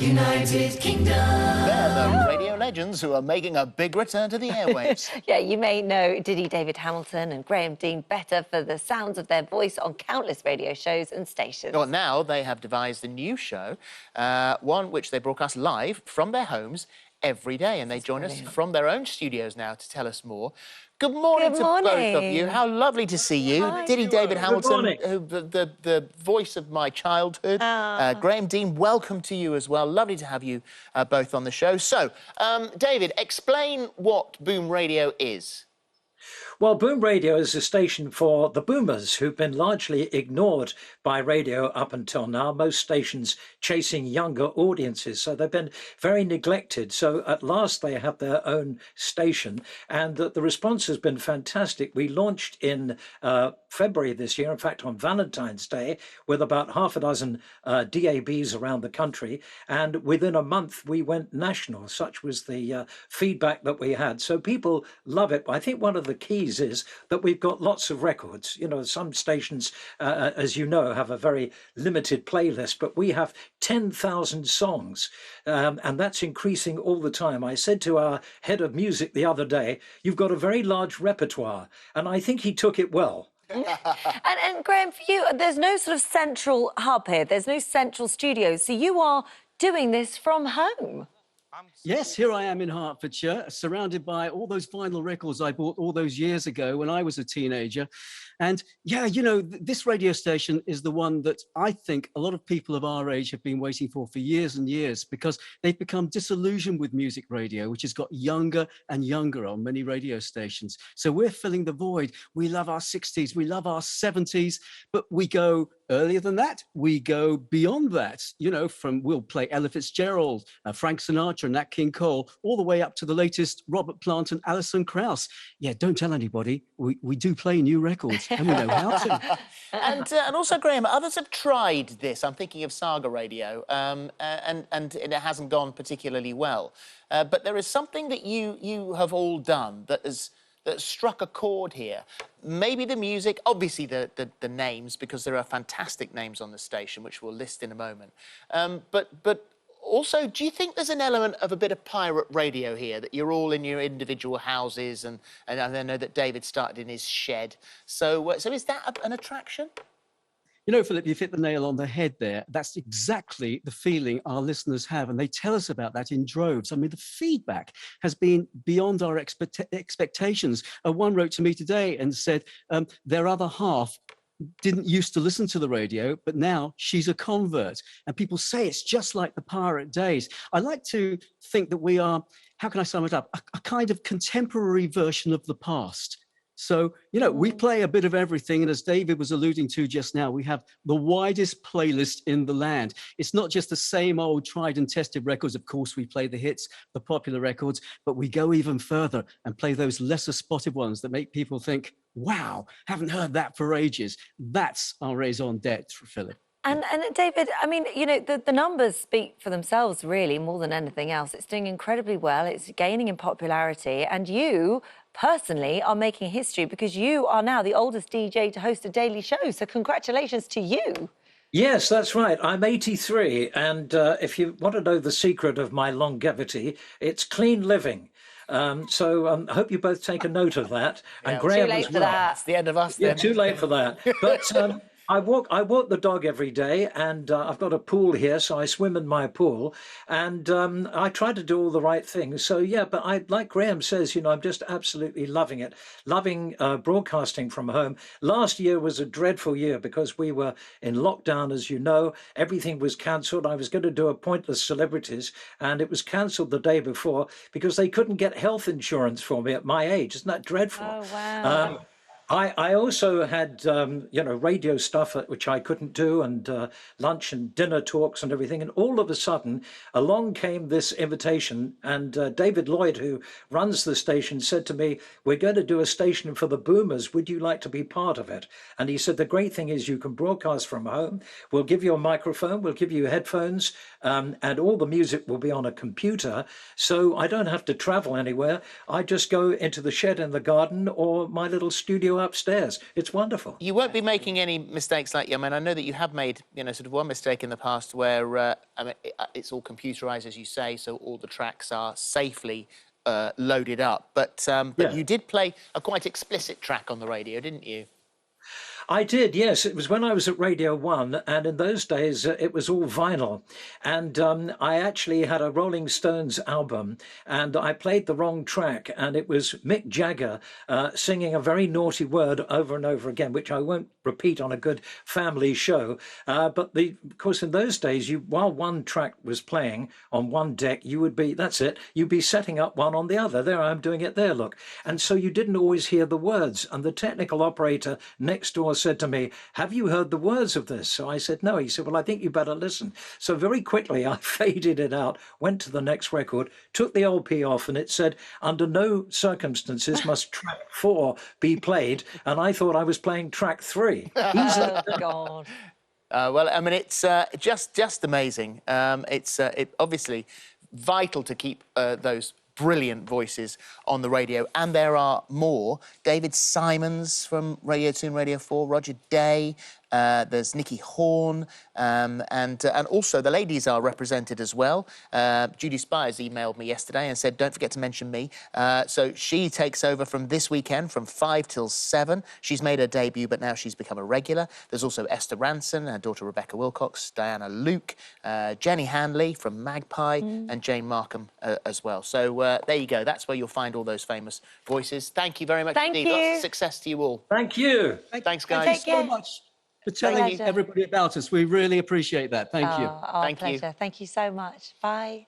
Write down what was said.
United Kingdom. They're the radio legends who are making a big return to the airwaves. Yeah, you may know Diddy David Hamilton and Graham Dean better for the sounds of their voice on countless radio shows and stations. Well, now they have devised a new show, one which they broadcast live from their homes every day, and they join us from their own studios now to tell us more. Good morning to both of you. How lovely to see you. Hi. Diddy David Hamilton, Good who, the voice of my childhood. Graham Dean, welcome to you as well. Lovely to have you both on the show. So, David, explain what Boom Radio is. Well, Boom Radio is a station for the boomers who've been largely ignored by radio up until now, most stations chasing younger audiences. So they've been very neglected. So at last they have their own station, and the response has been fantastic. We launched in February this year, in fact, on Valentine's Day, with about half a dozen DABs around the country. And within a month, we went national. Such was the feedback that we had. So people love it. I think one of the keys is that we've got lots of records. You know, some stations, as you know, have a very limited playlist, but we have 10,000 songs, and that's increasing all the time. I said to our head of music the other day, you've got a very large repertoire, and I think he took it well. And Graham, for you, there's no sort of central hub here. There's no central studio. So you are doing this from home. Yes, here I am in Hertfordshire, surrounded by all those vinyl records I bought all those years ago when I was a teenager. And yeah, you know, this radio station is the one that I think a lot of people of our age have been waiting for years and years, because they've become disillusioned with music radio, which has got younger and younger on many radio stations. So we're filling the void. We love our 60s, we love our 70s, but we go earlier than that. We go beyond that, you know, we'll play Ella Fitzgerald, Frank Sinatra and Nat King Cole, all the way up to the latest Robert Plant and Alison Krauss. Yeah, don't tell anybody. We do play new records, and we know how to. And also, Graham, others have tried this. I'm thinking of Saga Radio, and it hasn't gone particularly well. But there is something that you have all done that struck a chord here. Maybe the music, obviously the names, because there are fantastic names on the station, which we'll list in a moment. But also, do you think there's an element of a bit of pirate radio here, that you're all in your individual houses, and I know that David started in his shed. So is that an attraction? You know, Philip, you've hit the nail on the head there. That's exactly the feeling our listeners have, and they tell us about that in droves. I mean, the feedback has been beyond our expectations. One wrote to me today and said their other half didn't used to listen to the radio, but now she's a convert. And people say it's just like the pirate days. I like to think that we are, how can I sum it up, a kind of contemporary version of the past. So, you know, we play a bit of everything. And as David was alluding to just now, we have the widest playlist in the land. It's not just the same old tried and tested records. Of course, we play the hits, the popular records, but we go even further and play those lesser spotted ones that make people think, wow, haven't heard that for ages. That's our raison d'etre, Philip. And David, I mean, you know, the numbers speak for themselves, really, more than anything else. It's doing incredibly well. It's gaining in popularity. And you, personally, are making history because you are now the oldest DJ to host a daily show. So congratulations to you. Yes, that's right. I'm 83. And if you want to know the secret of my longevity, it's clean living. So I hope you both take a note of that. Yeah, and Graham too late as for well. that. It's the end of us, Yeah, then. too late for that. But I walk the dog every day, and I've got a pool here, so I swim in my pool, and I try to do all the right things. So yeah, but like Graham says, you know, I'm just absolutely loving it, loving broadcasting from home. Last year was a dreadful year because we were in lockdown, as you know. Everything was cancelled. I was going to do a Pointless Celebrities, and it was cancelled the day before because they couldn't get health insurance for me at my age. Isn't that dreadful? Oh, wow. I also had, you know, radio stuff which I couldn't do, and lunch and dinner talks and everything. And all of a sudden, along came this invitation. And David Lloyd, who runs the station, said to me, we're going to do a station for the boomers. Would you like to be part of it? And he said, the great thing is you can broadcast from home. We'll give you a microphone. We'll give you headphones. And all the music will be on a computer. So I don't have to travel anywhere. I just go into the shed in the garden or my little studio do upstairs. It's wonderful. You won't be making any mistakes like you. I mean, I know that you have made, sort of one mistake in the past where, it's all computerised, as you say, so all the tracks are safely loaded up. But Yeah. you did play a quite explicit track on the radio, didn't you? I did, yes. It was when I was at Radio 1, and in those days it was all vinyl. And I actually had a Rolling Stones album, and I played the wrong track, and it was Mick Jagger singing a very naughty word over and over again, which I won't repeat on a good family show. But of course, in those days, while one track was playing on one deck, you would be, that's it, you'd be setting up one on the other. There, I'm doing it there, look. And so you didn't always hear the words. And the technical operator next door said to me, "Have you heard the words of this?" So I said, "No." He said, "Well, I think you better listen." So very quickly I faded it out, went to the next record, took the LP off, and it said, "Under no circumstances must track 4 be played." And I thought I was playing track 3. Oh, God. Well, I mean, it's just amazing. It's obviously vital to keep those brilliant voices on the radio, and there are more. David Simons from Radio 2 and Radio 4, Roger Day, there's Nicky Horn, and also the ladies are represented as well. Judy Spires emailed me yesterday and said, don't forget to mention me. So she takes over from this weekend from 5 till 7. She's made her debut, but now she's become a regular. There's also Esther Ranson, her daughter Rebecca Wilcox, Diana Luke, Jenny Hanley from Magpie, and Jane Markham as well. So there you go. That's where you'll find all those famous voices. Thank you very much indeed. Lots of success to you all. Thank you. Thanks, guys. Take care. So much for telling Pleasure. everybody about us. We really appreciate that. Thank you. Our Thank you. pleasure. Thank you so much. Bye.